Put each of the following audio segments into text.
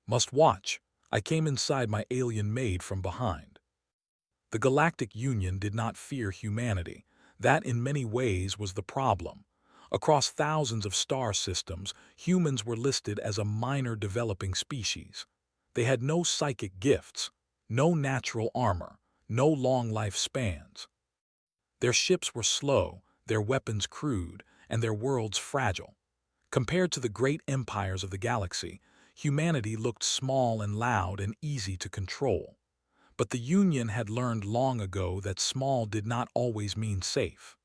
Must watch. I came inside my alien maid from behind. The Galactic Union did not fear humanity. That in many ways was the problem. Across thousands of star systems, humans were listed as a minor developing species. They had no psychic gifts, no natural armor, no long lifespans. Their ships were slow, their weapons crude, and their worlds fragile. Compared to the great empires of the galaxy, humanity looked small and loud and easy to control. But the Union had learned long ago that small did not always mean safe.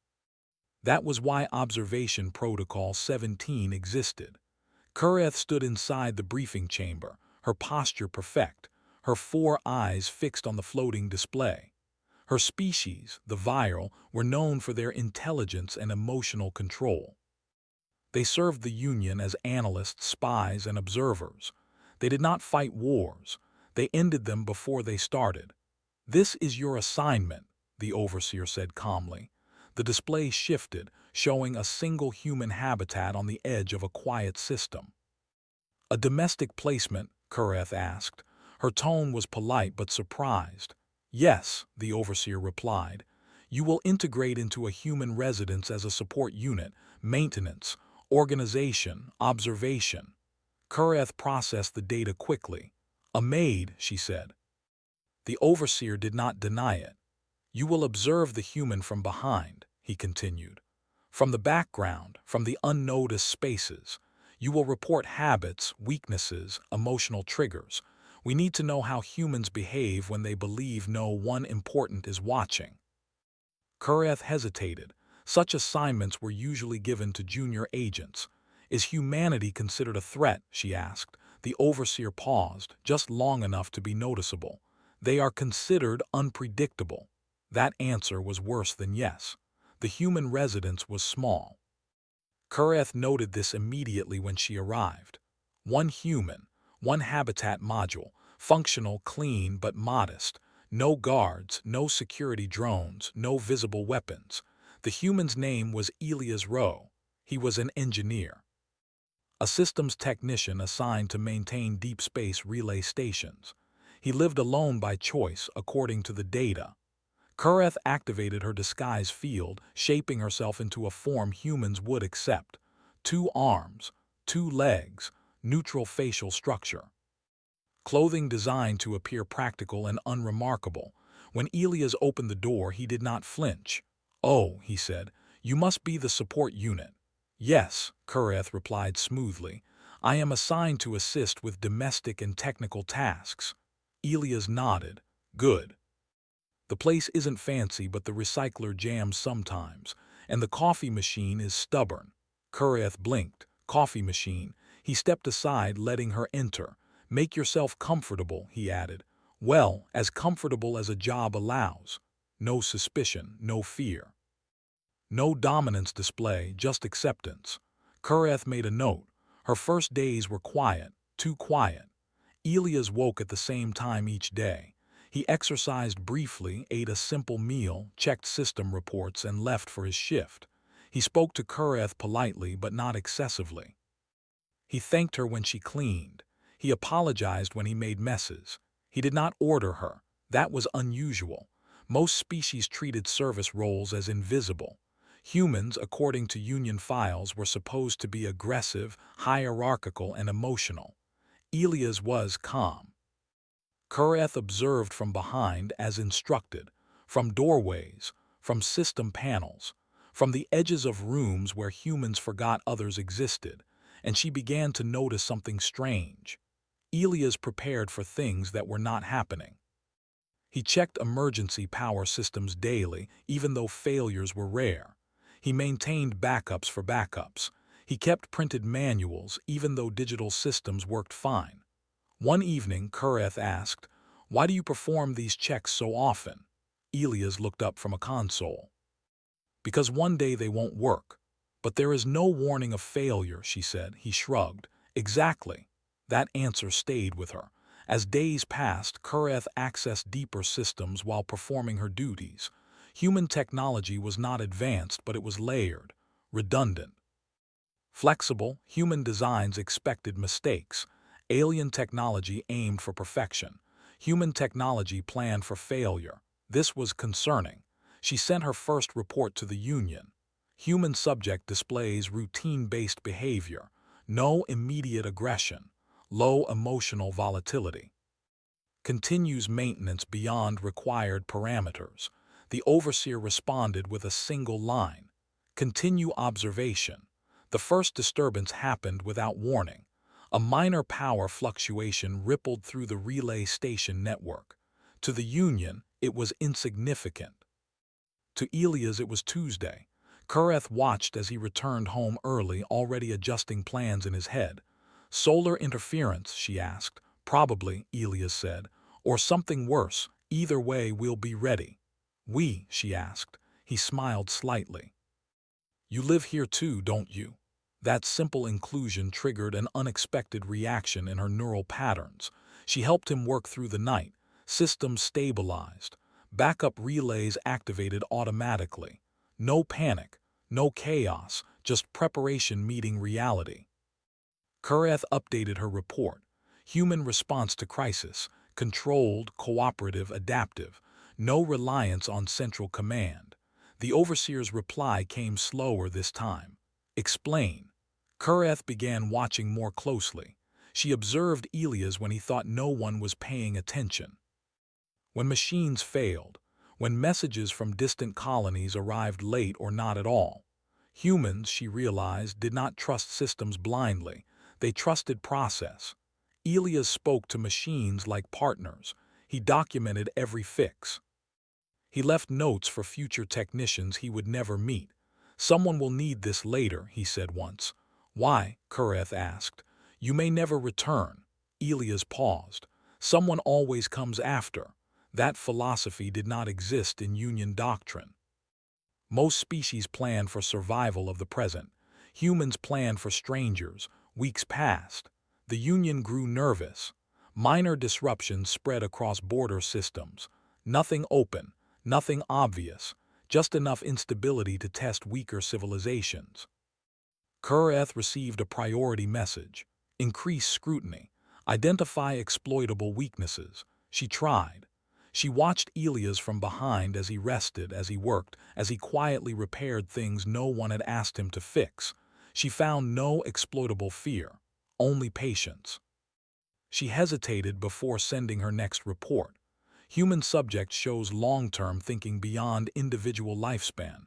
That was why Observation Protocol 17 existed. Kureth stood inside the briefing chamber, her posture perfect, her 4 eyes fixed on the floating display. Her species, the Viral, were known for their intelligence and emotional control. They served the Union as analysts, spies, and observers. They did not fight wars. They ended them before they started. "This is your assignment," the overseer said calmly. The display shifted, showing a single human habitat on the edge of a quiet system. "A domestic placement?" Kureth asked. Her tone was polite but surprised. "Yes," the overseer replied. "You will integrate into a human residence as a support unit, maintenance, organization, observation." Kureth processed the data quickly. "A maid," she said. The overseer did not deny it. "You will observe the human from behind," he continued. "From the background, from the unnoticed spaces. You will report habits, weaknesses, emotional triggers. We need to know how humans behave when they believe no one important is watching." Kureth hesitated. Such assignments were usually given to junior agents. "Is humanity considered a threat?" she asked. The overseer paused, just long enough to be noticeable. "They are considered unpredictable." That answer was worse than yes. The human residence was small. Kureth noted this immediately when she arrived. One human, one habitat module, functional, clean, but modest. No guards, no security drones, no visible weapons. The human's name was Elias Rowe. He was an engineer, a systems technician assigned to maintain deep space relay stations. He lived alone by choice, according to the data. Kureth activated her disguise field, shaping herself into a form humans would accept. 2 arms, 2 legs, neutral facial structure. Clothing designed to appear practical and unremarkable. When Elias opened the door, he did not flinch. "Oh," he said, "you must be the support unit." "Yes," Kureth replied smoothly. "I am assigned to assist with domestic and technical tasks." Elias nodded. "Good. The place isn't fancy, but the recycler jams sometimes, and the coffee machine is stubborn." Kureth blinked. "Coffee machine." He stepped aside, letting her enter. "Make yourself comfortable," he added. "Well, as comfortable as a job allows. No suspicion, no fear. No dominance display, just acceptance." Kureth made a note. Her first days were quiet, too quiet. Elias woke at the same time each day. He exercised briefly, ate a simple meal, checked system reports, and left for his shift. He spoke to Kureth politely but not excessively. He thanked her when she cleaned. He apologized when he made messes. He did not order her. That was unusual. Most species treated service roles as invisible. Humans, according to Union files, were supposed to be aggressive, hierarchical, and emotional. Elias was calm. Kureth observed from behind as instructed, from doorways, from system panels, from the edges of rooms where humans forgot others existed, and she began to notice something strange. Elias prepared for things that were not happening. He checked emergency power systems daily, even though failures were rare. He maintained backups for backups. He kept printed manuals, even though digital systems worked fine. One evening, Kureth asked, "Why do you perform these checks so often?" Elias looked up from a console. "Because one day they won't work." "But there is no warning of failure," she said. He shrugged. "Exactly." That answer stayed with her. As days passed, Kureth accessed deeper systems while performing her duties. Human technology was not advanced, but it was layered, redundant. Flexible, human designs expected mistakes. Alien technology aimed for perfection. Human technology planned for failure. This was concerning. She sent her first report to the Union. Human subject displays routine-based behavior. No immediate aggression. Low emotional volatility. Continues maintenance beyond required parameters. The overseer responded with a single line. Continue observation. The first disturbance happened without warning. A minor power fluctuation rippled through the relay station network. To the Union, it was insignificant. To Elias, it was Tuesday. Kureth watched as he returned home early, already adjusting plans in his head. Solar interference, she asked. Probably, Elias said. Or something worse. Either way, we'll be ready. We, she asked. He smiled slightly. You live here too, don't you? That simple inclusion triggered an unexpected reaction in her neural patterns. She helped him work through the night. Systems stabilized. Backup relays activated automatically. No panic, no chaos, just preparation meeting reality. Kureth updated her report. Human response to crisis. Controlled, cooperative, adaptive. No reliance on central command. The overseer's reply came slower this time. Explain. Kureth began watching more closely. She observed Elias when he thought no one was paying attention. When machines failed, when messages from distant colonies arrived late or not at all. Humans, she realized, did not trust systems blindly. They trusted process. Elias spoke to machines like partners. He documented every fix. He left notes for future technicians he would never meet. Someone will need this later, he said once. Why? Kureth asked. You may never return. Elias paused. Someone always comes after. That philosophy did not exist in Union doctrine. Most species plan for survival of the present. Humans plan for strangers. Weeks passed. The Union grew nervous. Minor disruptions spread across border systems. Nothing open, nothing obvious, just enough instability to test weaker civilizations. Kureth received a priority message. Increase scrutiny. Identify exploitable weaknesses. She tried. She watched Elias from behind as he rested, as he worked, as he quietly repaired things no one had asked him to fix. She found no exploitable fear, only patience. She hesitated before sending her next report. Human subject shows long-term thinking beyond individual lifespan.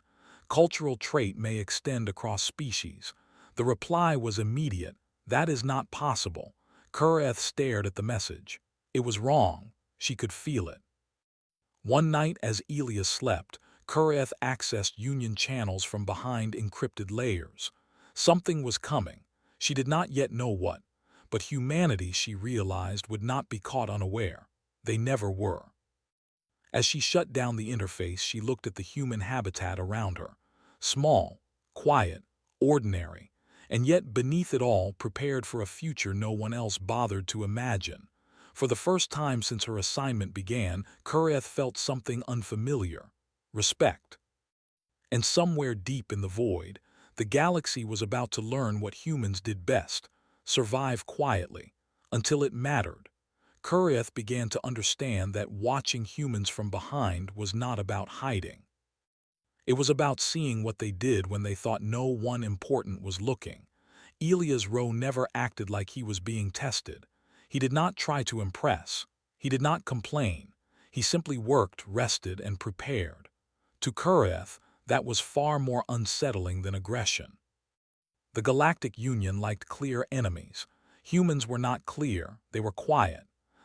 Cultural trait may extend across species. The reply was immediate. That is not possible. Kureth stared at the message. It was wrong. She could feel it. One night as Elias slept, Kureth accessed Union channels from behind encrypted layers. Something was coming. She did not yet know what. But humanity, she realized, would not be caught unaware. They never were. As she shut down the interface, she looked at the human habitat around her. Small, quiet, ordinary, and yet beneath it all prepared for a future no one else bothered to imagine. For the first time since her assignment began, Kureth felt something unfamiliar. Respect. And somewhere deep in the void, the galaxy was about to learn what humans did best: survive quietly, until it mattered. Kureth began to understand that watching humans from behind was not about hiding. It was about seeing what they did when they thought no one important was looking. Elias Rowe never acted like he was being tested. He did not try to impress. He did not complain. He simply worked, rested, and prepared. To Kureth, that was far more unsettling than aggression. The Galactic Union liked clear enemies. Humans were not clear, they were quiet.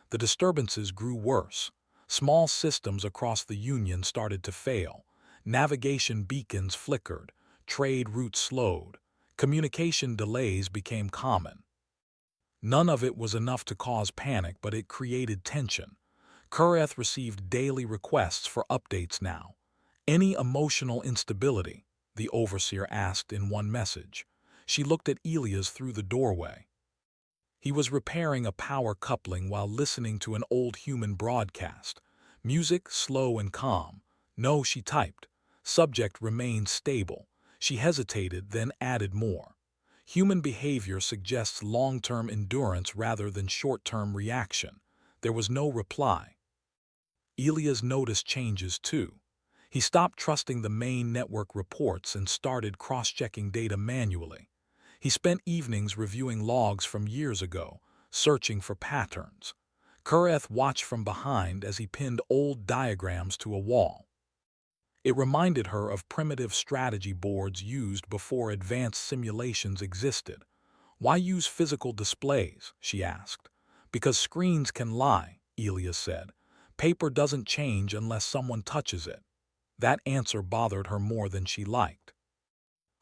The disturbances grew worse. Small systems across the Union started to fail. Navigation beacons flickered. Trade routes slowed. Communication delays became common. None of it was enough to cause panic, but it created tension. Kureth received daily requests for updates now. Any emotional instability? The overseer asked in one message. She looked at Elias through the doorway. He was repairing a power coupling while listening to an old human broadcast. Music slow and calm. No, she typed. Subject remained stable. She hesitated, then added more. Human behavior suggests long-term endurance rather than short-term reaction. There was no reply. Elias noticed changes too. He stopped trusting the main network reports and started cross-checking data manually. He spent evenings reviewing logs from years ago, searching for patterns. Kureth watched from behind as he pinned old diagrams to a wall. It reminded her of primitive strategy boards used before advanced simulations existed. "Why use physical displays?" she asked. "Because screens can lie," Elias said. "Paper doesn't change unless someone touches it." That answer bothered her more than she liked.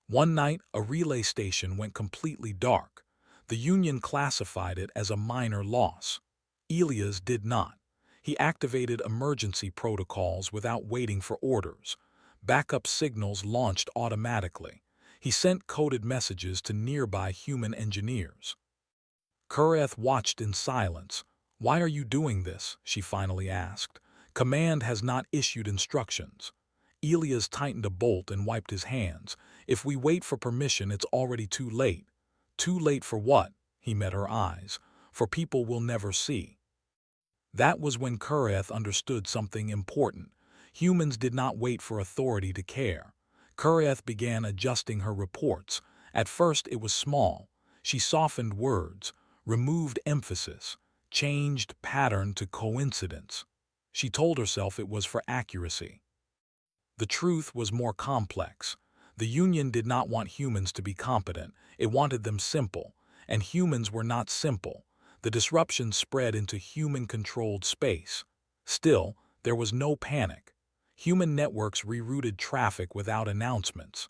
One night, a relay station went completely dark. The Union classified it as a minor loss. Elias did not. He activated emergency protocols without waiting for orders. Backup signals launched automatically. He sent coded messages to nearby human engineers. Kureth watched in silence. "Why are you doing this?" she finally asked. "Command has not issued instructions." Elias tightened a bolt and wiped his hands. "If we wait for permission, it's already too late." "Too late for what?" He met her eyes. "For people we'll never see." That was when Kureth understood something important. Humans did not wait for authority to care. Kureth began adjusting her reports. At first it was small. She softened words, removed emphasis, changed pattern to coincidence. She told herself it was for accuracy. The truth was more complex. The Union did not want humans to be competent. It wanted them simple. And humans were not simple. The disruption spread into human-controlled space. Still, there was no panic. Human networks rerouted traffic without announcements.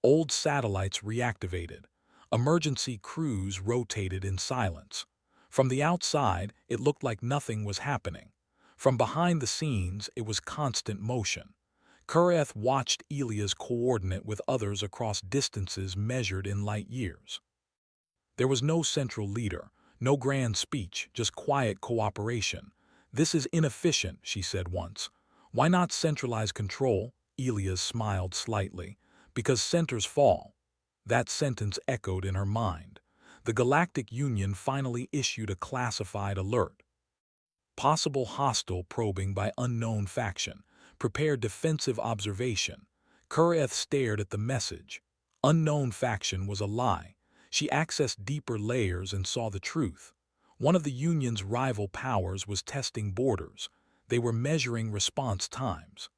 Old satellites reactivated. Emergency crews rotated in silence. From the outside, it looked like nothing was happening. From behind the scenes, it was constant motion. Kureth watched Elias coordinate with others across distances measured in light years. There was no central leader, no grand speech, just quiet cooperation. "This is inefficient," she said once. "Why not centralize control?" Elias smiled slightly. "Because centers fall." That sentence echoed in her mind. The Galactic Union finally issued a classified alert. "Possible hostile probing by unknown faction. Prepare defensive observation." Kureth stared at the message. Unknown faction was a lie. She accessed deeper layers and saw the truth. One of the Union's rival powers was testing borders. They were measuring response times.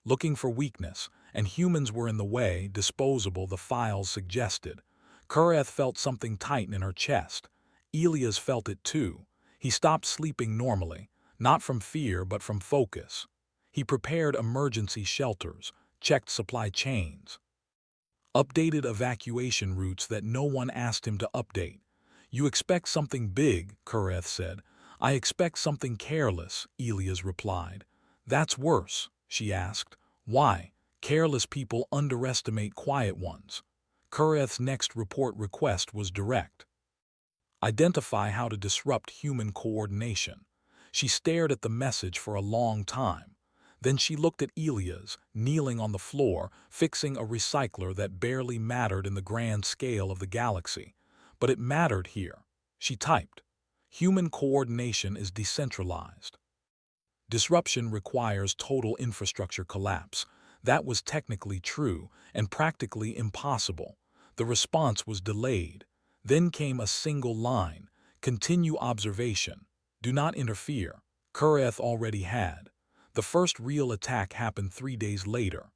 Looking for weakness, and humans were in the way, disposable, the files suggested. Kureth felt something tighten in her chest. Elias felt it too. He stopped sleeping normally, not from fear but from focus. He prepared emergency shelters, checked supply chains, updated evacuation routes that no one asked him to update. "You expect something big," Kureth said. "I expect something careless," Elias replied. "That's worse," she asked. "Why? Careless people underestimate quiet ones." Kureth's next report request was direct. "Identify how to disrupt human coordination." She stared at the message for a long time. Then she looked at Elias, kneeling on the floor, fixing a recycler that barely mattered in the grand scale of the galaxy. But it mattered here. She typed, "Human coordination is decentralized. Disruption requires total infrastructure collapse." That was technically true and practically impossible. The response was delayed. Then came a single line, "Continue observation. Do not interfere." Kureth already had. The first real attack happened 3 days later.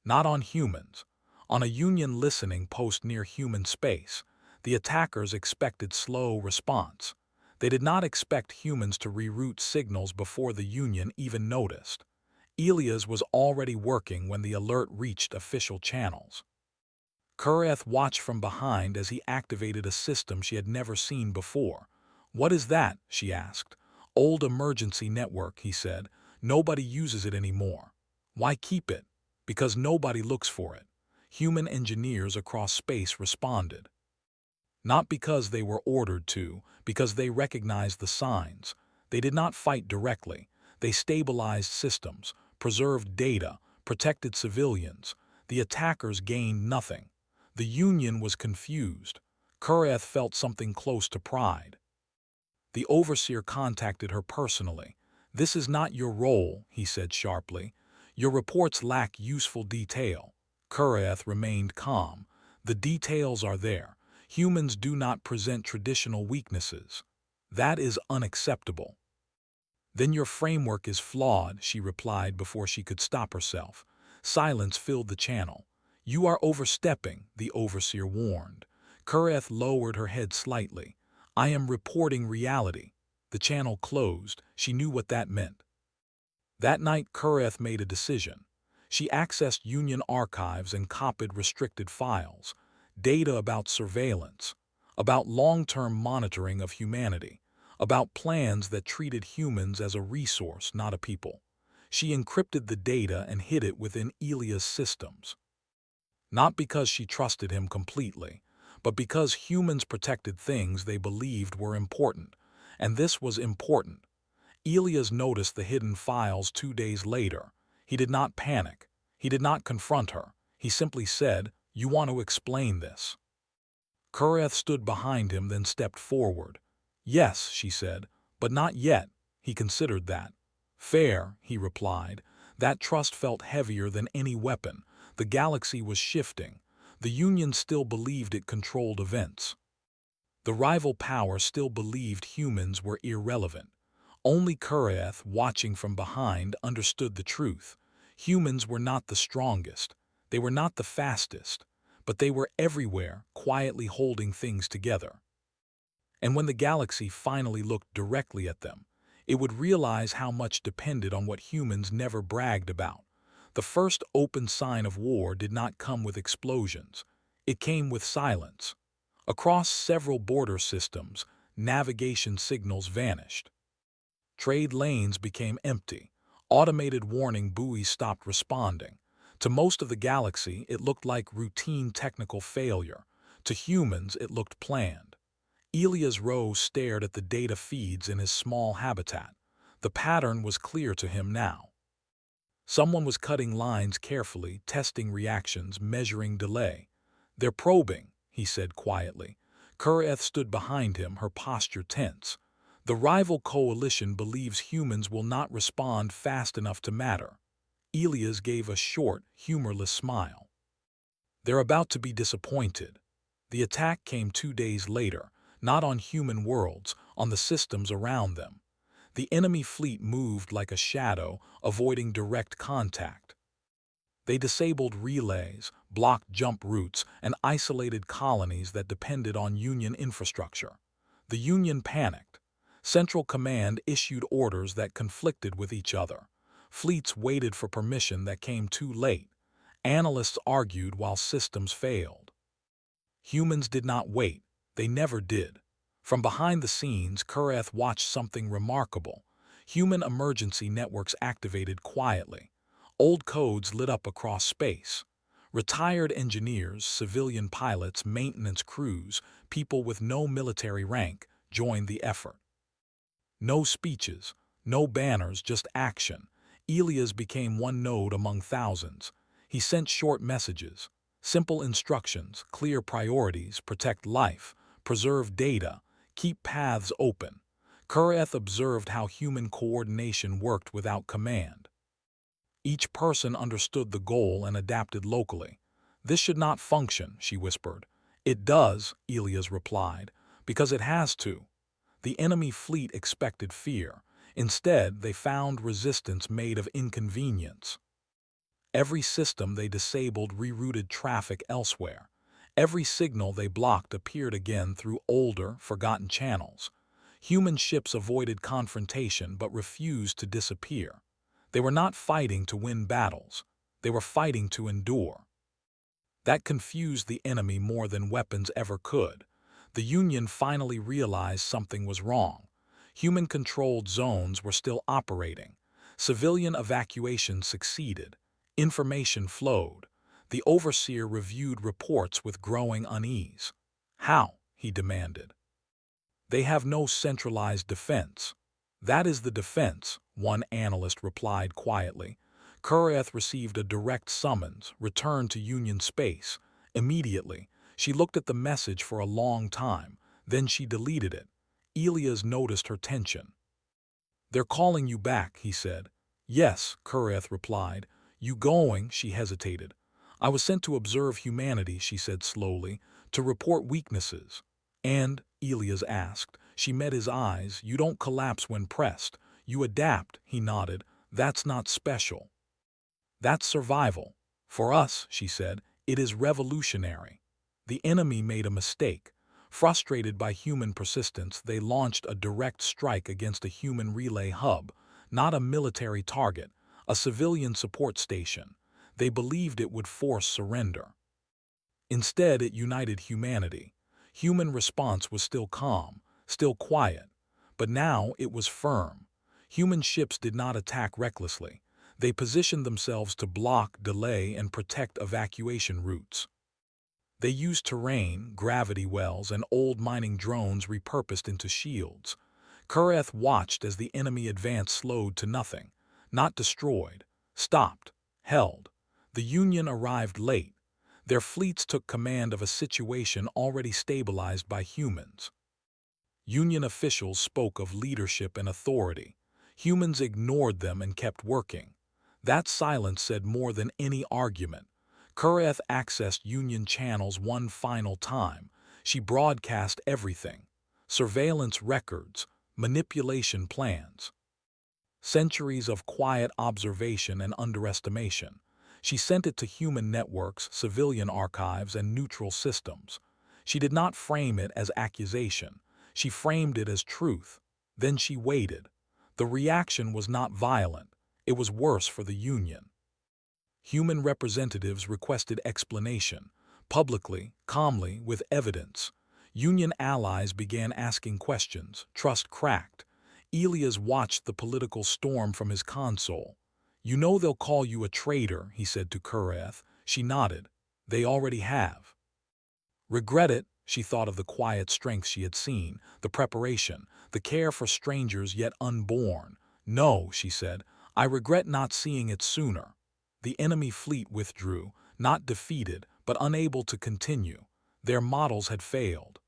Not on humans. On a Union listening post near human space. The attackers expected slow response. They did not expect humans to reroute signals before the Union even noticed. Elias was already working when the alert reached official channels. Kureth watched from behind as he activated a system she had never seen before. "What is that?" she asked. "Old emergency network," he said. "Nobody uses it anymore." "Why keep it?" "Because nobody looks for it." Human engineers across space responded. Not because they were ordered to, because they recognized the signs. They did not fight directly. They stabilized systems, preserved data, protected civilians. The attackers gained nothing. The Union was confused. Kureth felt something close to pride. The overseer contacted her personally. "This is not your role," he said sharply. "Your reports lack useful detail." Kureth remained calm. "The details are there. Humans do not present traditional weaknesses. That is unacceptable." "Then your framework is flawed," she replied before she could stop herself. Silence filled the channel. "You are overstepping," the overseer warned. Kureth lowered her head slightly. "I am reporting reality." The channel closed. She knew what that meant. That night, Kureth made a decision. She accessed Union archives and copied restricted files, data about surveillance, about long-term monitoring of humanity, about plans that treated humans as a resource, not a people. She encrypted the data and hid it within Elia's systems. Not because she trusted him completely, but because humans protected things they believed were important, and this was important. Elias noticed the hidden files 2 days later. He did not panic. He did not confront her. He simply said, "You want to explain this?" Kureth stood behind him, then stepped forward. "Yes," she said, "but not yet." He considered that. "Fair," he replied. That trust felt heavier than any weapon. The galaxy was shifting. The Union still believed it controlled events. The rival power still believed humans were irrelevant. Only Kureth, watching from behind, understood the truth. Humans were not the strongest. They were not the fastest. But they were everywhere, quietly holding things together. And when the galaxy finally looked directly at them, it would realize how much depended on what humans never bragged about. The first open sign of war did not come with explosions. It came with silence. Across several border systems, navigation signals vanished. Trade lanes became empty. Automated warning buoys stopped responding. To most of the galaxy, it looked like routine technical failure. To humans, it looked planned. Elias Rose stared at the data feeds in his small habitat. The pattern was clear to him now. Someone was cutting lines carefully, testing reactions, measuring delay. "They're probing," he said quietly. Kureth stood behind him, her posture tense. "The rival coalition believes humans will not respond fast enough to matter." Elias gave a short, humorless smile. "They're about to be disappointed." The attack came 2 days later, not on human worlds, on the systems around them. The enemy fleet moved like a shadow, avoiding direct contact. They disabled relays, blocked jump routes, and isolated colonies that depended on Union infrastructure. The Union panicked. Central Command issued orders that conflicted with each other. Fleets waited for permission that came too late. Analysts argued while systems failed. Humans did not wait. They never did. From behind the scenes, Kureth watched something remarkable. Human emergency networks activated quietly. Old codes lit up across space. Retired engineers, civilian pilots, maintenance crews, people with no military rank joined the effort. No speeches, no banners, just action. Elias became one node among thousands. He sent short messages, simple instructions, clear priorities: protect life, preserve data, keep paths open. Kureth observed how human coordination worked without command. Each person understood the goal and adapted locally. "This should not function," she whispered. "It does," Elias replied, "because it has to." The enemy fleet expected fear. Instead, they found resistance made of inconvenience. Every system they disabled rerouted traffic elsewhere. Every signal they blocked appeared again through older, forgotten channels. Human ships avoided confrontation but refused to disappear. They were not fighting to win battles. They were fighting to endure. That confused the enemy more than weapons ever could. The Union finally realized something was wrong. Human-controlled zones were still operating. Civilian evacuation succeeded. Information flowed. The overseer reviewed reports with growing unease. "How?" he demanded. "They have no centralized defense." "That is the defense," one analyst replied quietly. Kureth received a direct summons: return to Union space. Immediately, she looked at the message for a long time, then she deleted it. Elias noticed her tension. "They're calling you back," he said. "Yes," Kureth replied. "You going?" She hesitated. "I was sent to observe humanity," she said slowly, "to report weaknesses." "And?" Elias asked. She met his eyes. "You don't collapse when pressed. You adapt," he nodded. "That's not special. That's survival. For us," she said, "it is revolutionary." The enemy made a mistake. Frustrated by human persistence, they launched a direct strike against a human relay hub, not a military target, a civilian support station. They believed it would force surrender. Instead, it united humanity. Human response was still calm, still quiet, but now it was firm. Human ships did not attack recklessly. They positioned themselves to block, delay, and protect evacuation routes. They used terrain, gravity wells, and old mining drones repurposed into shields. Kureth watched as the enemy advance slowed to nothing, not destroyed, stopped, held. The Union arrived late. Their fleets took command of a situation already stabilized by humans. Union officials spoke of leadership and authority. Humans ignored them and kept working. That silence said more than any argument. Kureth accessed Union channels one final time. She broadcast everything: surveillance records, manipulation plans, centuries of quiet observation and underestimation. She sent it to human networks, civilian archives, and neutral systems. She did not frame it as accusation. She framed it as truth. Then she waited. The reaction was not violent. It was worse for the Union. Human representatives requested explanation, publicly, calmly, with evidence. Union allies began asking questions. Trust cracked. Elias watched the political storm from his console. "You know they'll call you a traitor," he said to Kureth. She nodded. "They already have." Regret it? She thought of the quiet strength she had seen, the preparation, the care for strangers yet unborn. "No," she said, "I regret not seeing it sooner." The enemy fleet withdrew, not defeated, but unable to continue. Their models had failed.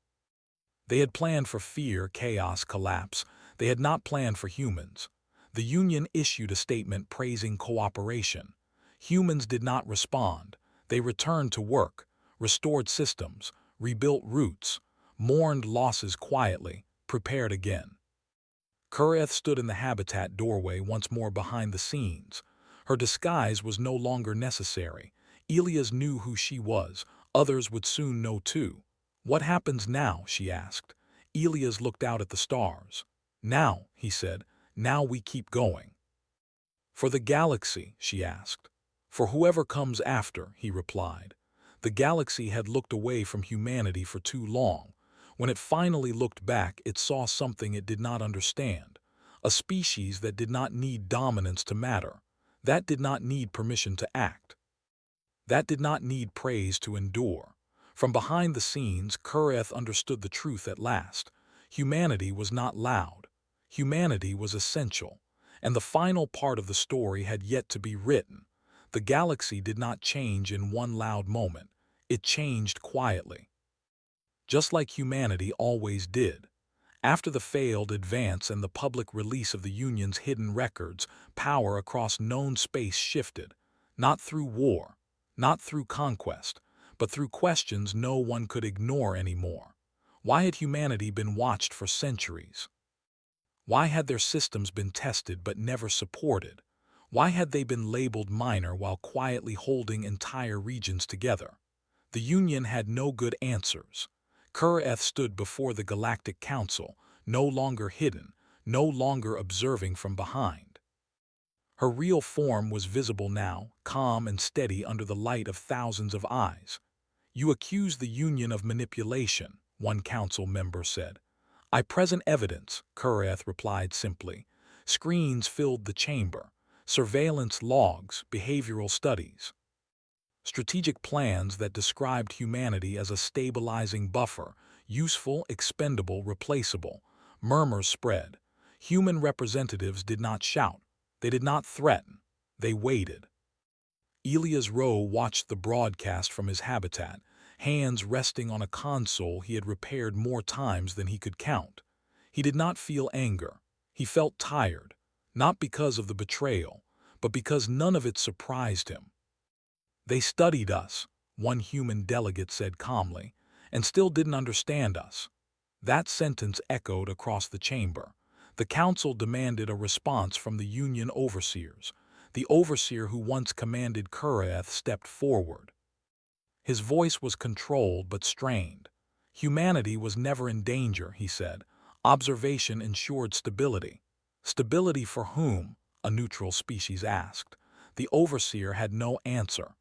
They had planned for fear, chaos, collapse. They had not planned for humans. The Union issued a statement praising cooperation. Humans did not respond. They returned to work, restored systems, rebuilt routes, mourned losses quietly, prepared again. Kureth stood in the habitat doorway once more behind the scenes. Her disguise was no longer necessary. Elias knew who she was. Others would soon know too. "What happens now?" she asked. Elias looked out at the stars. "Now," he said, "now we keep going." "For the galaxy?" she asked. "For whoever comes after," he replied. The galaxy had looked away from humanity for too long. When it finally looked back, it saw something it did not understand. A species that did not need dominance to matter. That did not need permission to act. That did not need praise to endure. From behind the scenes, Kureth understood the truth at last. Humanity was not loud. Humanity was essential. And the final part of the story had yet to be written. The galaxy did not change in one loud moment. It changed quietly. Just like humanity always did. After the failed advance and the public release of the Union's hidden records, power across known space shifted. Not through war, not through conquest, but through questions no one could ignore anymore. Why had humanity been watched for centuries? Why had their systems been tested but never supported? Why had they been labeled minor while quietly holding entire regions together? The Union had no good answers. Kureth stood before the Galactic Council, no longer hidden, no longer observing from behind. Her real form was visible now, calm and steady under the light of thousands of eyes. "You accuse the Union of manipulation," one council member said. "I present evidence," Kureth replied simply. Screens filled the chamber. Surveillance logs, behavioral studies. Strategic plans that described humanity as a stabilizing buffer, useful, expendable, replaceable. Murmurs spread. Human representatives did not shout. They did not threaten. They waited. Elias Rowe watched the broadcast from his habitat. hands resting on a console he had repaired more times than he could count. He did not feel anger. He felt tired, not because of the betrayal, but because none of it surprised him. "They studied us," one human delegate said calmly, "and still didn't understand us." That sentence echoed across the chamber. The council demanded a response from the Union overseers. The overseer who once commanded Kuraeth stepped forward. His voice was controlled but strained. "Humanity was never in danger," he said. "Observation ensured stability." "Stability for whom?" a neutral species asked. The overseer had no answer.